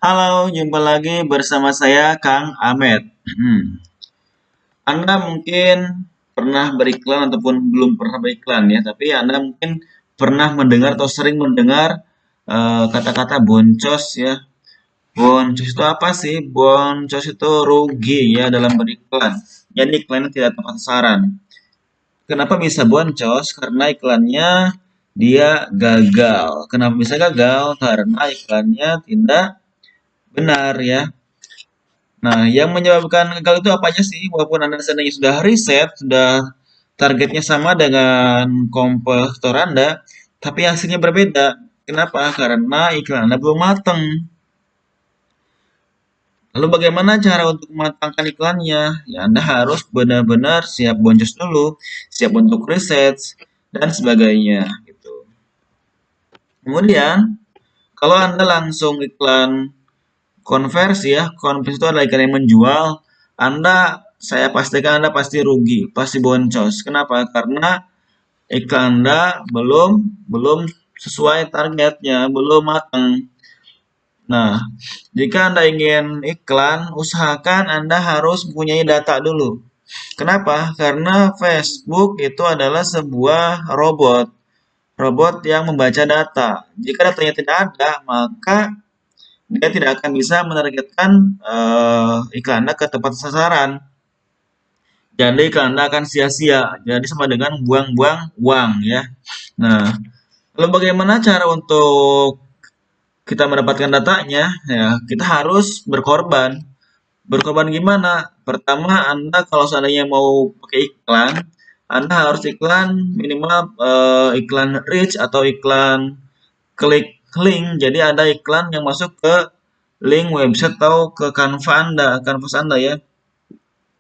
Halo, jumpa lagi bersama saya Kang Ahmed. Anda mungkin pernah beriklan ataupun belum pernah beriklan ya, tapi Anda mungkin pernah mendengar atau sering mendengar kata-kata boncos ya. Boncos itu apa sih? Boncos itu rugi ya dalam beriklan. Jadi iklannya tidak tepat sasaran. Kenapa bisa boncos? Karena iklannya dia gagal. Kenapa bisa gagal? Karena iklannya tidak benar ya. Nah, yang menyebabkan gagal itu apa aja sih? Walaupun Anda seandainya sudah riset, sudah targetnya sama dengan kompetitor Anda, tapi hasilnya berbeda. Kenapa? Karena iklan Anda belum matang. Lalu bagaimana cara untuk mematangkan iklannya? Ya, Anda harus benar-benar siap boncos dulu, siap untuk riset, dan sebagainya. Gitu. Kemudian, kalau Anda langsung iklan konversi ya, konversi itu adalah iklan yang menjual. Saya pastikan Anda pasti rugi, pasti boncos. Kenapa? Karena iklan Anda belum belum sesuai targetnya, belum matang. Nah, jika Anda ingin iklan, usahakan Anda harus mempunyai data dulu. Kenapa? Karena Facebook itu adalah sebuah robot yang membaca data. Jika datanya tidak ada, maka dia tidak akan bisa menargetkan iklan Anda ke tepat sasaran. Jadi iklan Anda akan sia-sia. Jadi sama dengan buang-buang uang ya. Nah, lalu bagaimana cara untuk kita mendapatkan datanya? Ya, kita harus berkorban. Berkorban gimana? Pertama, Anda kalau seandainya mau pakai iklan, Anda harus iklan minimal iklan reach atau iklan klik link. Jadi ada iklan yang masuk ke link website atau ke kanvas Anda ya.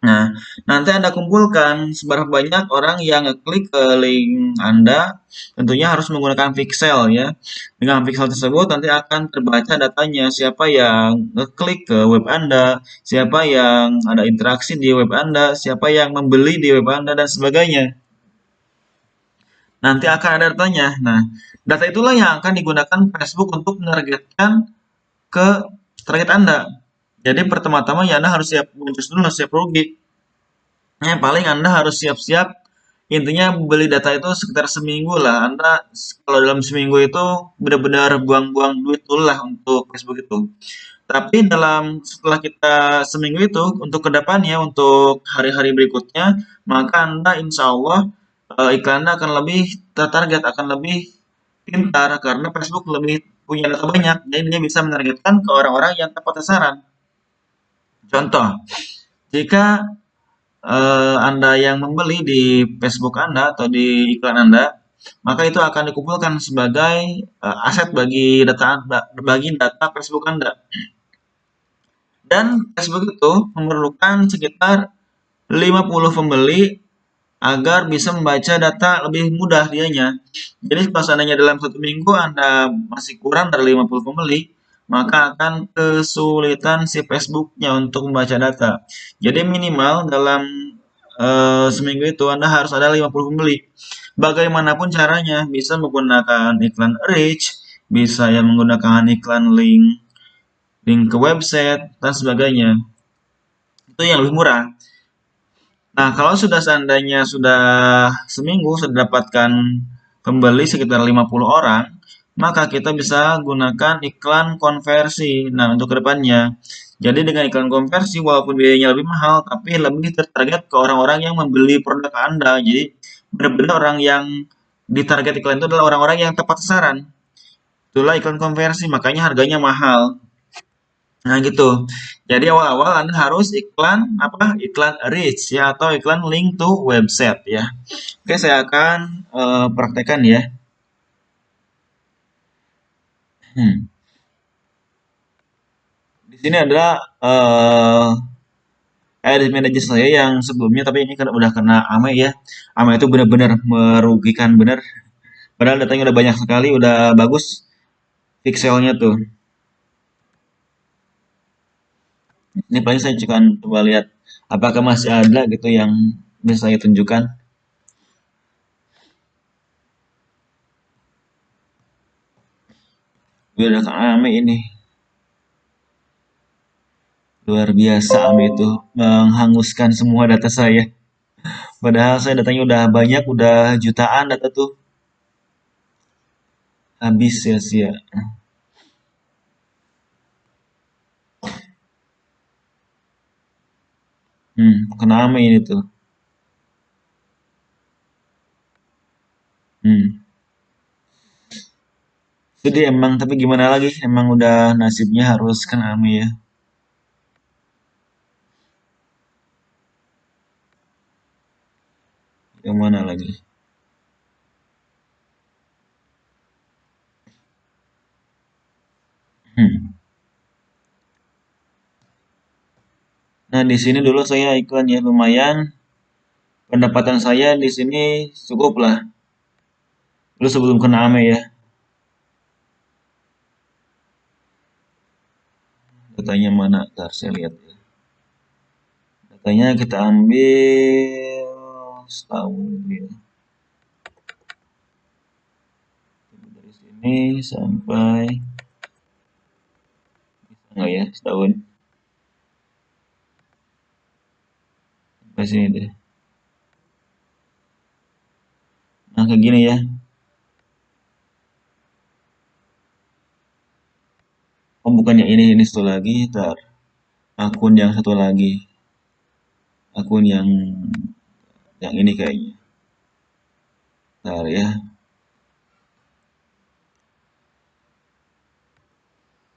Nah, nanti Anda kumpulkan seberapa banyak orang yang ngeklik ke link Anda, tentunya harus menggunakan pixel ya. Dengan pixel tersebut nanti akan terbaca datanya, siapa yang ngeklik ke web Anda, siapa yang ada interaksi di web Anda, siapa yang membeli di web Anda, dan sebagainya. Nanti akan ada datanya. Nah, data itulah yang akan digunakan Facebook untuk menargetkan ke target Anda. Jadi pertama-tama ya Anda harus siap boncos dulu, siap rugi. Paling Anda harus siap-siap, intinya beli data itu sekitar seminggu lah. Anda kalau dalam seminggu itu benar-benar buang-buang duit dulu lah untuk Facebook itu. Tapi setelah kita seminggu itu, untuk kedepannya, untuk hari-hari berikutnya, maka Anda insya Allah iklan Anda akan lebih tertarget, akan lebih pintar karena Facebook lebih punya data banyak, jadi dia bisa menargetkan ke orang-orang yang tepat sasaran. Contoh, jika Anda yang membeli di Facebook Anda atau di iklan Anda, maka itu akan dikumpulkan sebagai aset bagi data Facebook Anda. Dan Facebook itu memerlukan sekitar 50 pembeli agar bisa membaca data lebih mudah dianya. Jadi kalau seandainya dalam satu minggu Anda masih kurang dari 50 pembeli, maka akan kesulitan si Facebooknya untuk membaca data. Jadi minimal dalam seminggu itu Anda harus ada 50 pembeli. Bagaimanapun caranya, bisa menggunakan iklan reach, bisa yang menggunakan iklan link ke website, dan sebagainya. Itu yang lebih murah. Nah, kalau sudah seandainya sudah seminggu sudah dapatkan pembeli sekitar 50 orang, maka kita bisa gunakan iklan konversi. Nah, untuk kedepannya. Jadi dengan iklan konversi, walaupun biayanya lebih mahal, tapi lebih tertarget ke orang-orang yang membeli produk Anda. Jadi benar-benar orang yang ditarget iklan itu adalah orang-orang yang tepat sasaran. Itulah iklan konversi, makanya harganya mahal. Nah gitu. Jadi awal-awal Anda harus iklan apa? Iklan reach ya atau iklan link to website ya. Oke, saya akan praktekkan ya. Hmm. Di sini adalah ad manager saya yang sebelumnya, tapi ini kan udah kena AME ya. AME itu benar-benar merugikan benar. Padahal datanya udah banyak sekali, udah bagus pixelnya tuh. Ini paling saya coba lihat apakah masih ada gitu yang bisa saya tunjukkan. Udah kena AME ini. Luar biasa Ame itu menghanguskan semua data saya. Padahal saya datanya udah banyak, udah jutaan data tuh. Habis sia-sia. Kena Ame ini tuh. Hmm. Jadi emang, tapi gimana lagi? Emang udah nasibnya harus kena Ame ya. Yang mana lagi? Hmm. Nah, di sini dulu saya iklan ya lumayan. Pendapatan saya di sini cukup lah. Dulu sebelum kena Ame ya. Datanya mana? Ntar saya lihat ya. Datanya kita ambil setahun ya. Dari sini sampai enggak ya setahun. Sampai sini deh. Nah, kayak gini ya. Oh, bukannya ini satu lagi, ntar akun yang satu lagi, akun yang ini kayaknya. Ntar ya.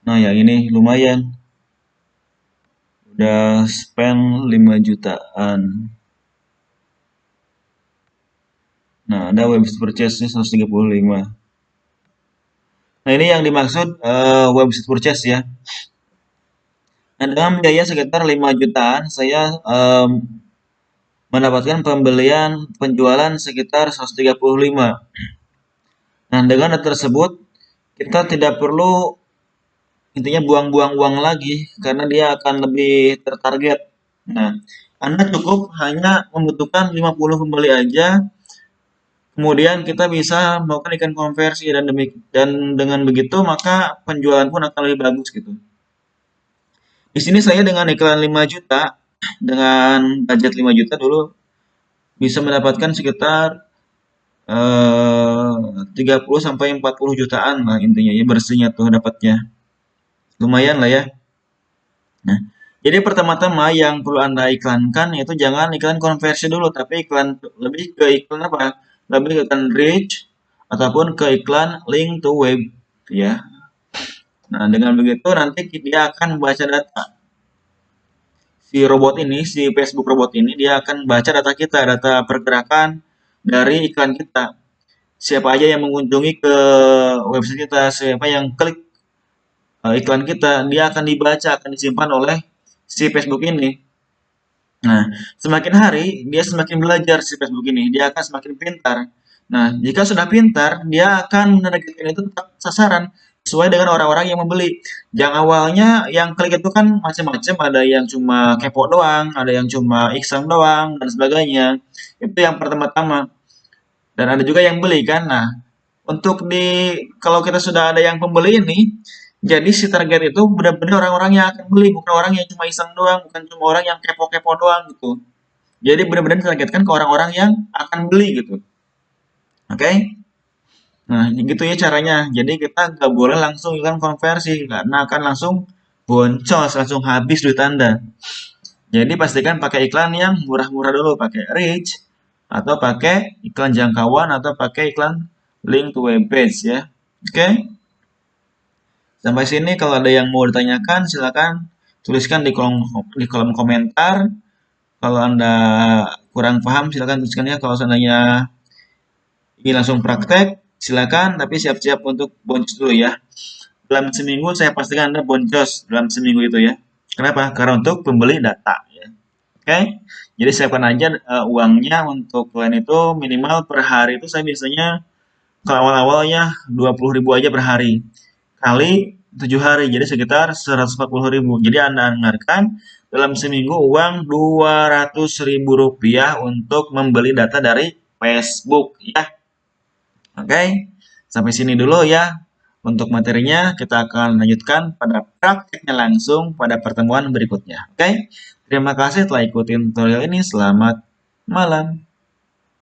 Nah, yang ini lumayan, udah spend 5 jutaan. Nah, ada website purchase-nya 135. Nah, ini yang dimaksud website purchase ya. Nah, dengan biaya sekitar 5 jutaan, saya mendapatkan pembelian penjualan sekitar 135. Nah, dengan data tersebut, kita tidak perlu intinya buang-buang uang lagi karena dia akan lebih tertarget. Nah, Anda cukup hanya membutuhkan 50 pembeli aja, kemudian kita bisa melakukan ikan konversi dan dengan begitu maka penjualan pun akan lebih bagus gitu. Di sini saya dengan iklan 5 juta, dengan budget 5 juta dulu bisa mendapatkan sekitar 30 sampai 40 jutaan lah intinya ya bersihnya tuh dapatnya. Lumayan lah ya. Nah, jadi pertama-tama yang perlu Anda iklankan itu jangan iklan konversi dulu, tapi iklan lebih ke iklan apa? Lebih ke iklan reach ataupun ke iklan link to web ya. Nah, dengan begitu nanti dia akan membaca data. Si robot ini, si Facebook robot ini dia akan baca data kita, data pergerakan dari iklan kita. Siapa aja yang mengunjungi ke website kita, siapa yang klik iklan kita, dia akan dibaca, akan disimpan oleh si Facebook ini. Nah, semakin hari dia semakin belajar si Facebook ini, dia akan semakin pintar. Nah, jika sudah pintar, dia akan menargetkan itu tetap sasaran sesuai dengan orang-orang yang membeli. Yang awalnya yang klik itu kan macam-macam, ada yang cuma kepo doang, ada yang cuma iseng doang dan sebagainya. Itu yang pertama-tama. Dan ada juga yang beli kan. Nah, untuk kalau kita sudah ada yang pembeli ini, jadi si target itu benar-benar orang-orang yang akan beli, bukan orang yang cuma iseng doang, bukan cuma orang yang kepo-kepo doang gitu. Jadi benar-benar ditargetkan ke orang-orang yang akan beli gitu. Oke? Nah, gitu ya caranya. Jadi kita nggak boleh langsung iklan konversi, karena akan langsung boncos, langsung habis duit Anda. Jadi pastikan pakai iklan yang murah-murah dulu, pakai reach, atau pakai iklan jangkauan, atau pakai iklan link to web page ya. Oke? Sampai sini kalau ada yang mau ditanyakan silakan tuliskan di kolom komentar. Kalau Anda kurang paham silakan tuliskan ya. Kalau seandainya ingin langsung praktek silakan tapi siap-siap untuk boncos dulu ya. Dalam seminggu saya pastikan Anda boncos dalam seminggu itu ya. Kenapa? Karena untuk pembeli data ya. Oke. Jadi siapkan aja uangnya untuk klien itu minimal per hari itu saya biasanya kalau awal-awalnya 20.000 aja per hari kali 7 hari jadi sekitar 140.000. Jadi Anda anggarkan dalam seminggu uang 200.000 rupiah untuk membeli data dari Facebook ya. Oke, sampai sini dulu ya. Untuk materinya kita akan lanjutkan pada prakteknya langsung pada pertemuan berikutnya. Oke, terima kasih telah ikutin tutorial ini. Selamat malam.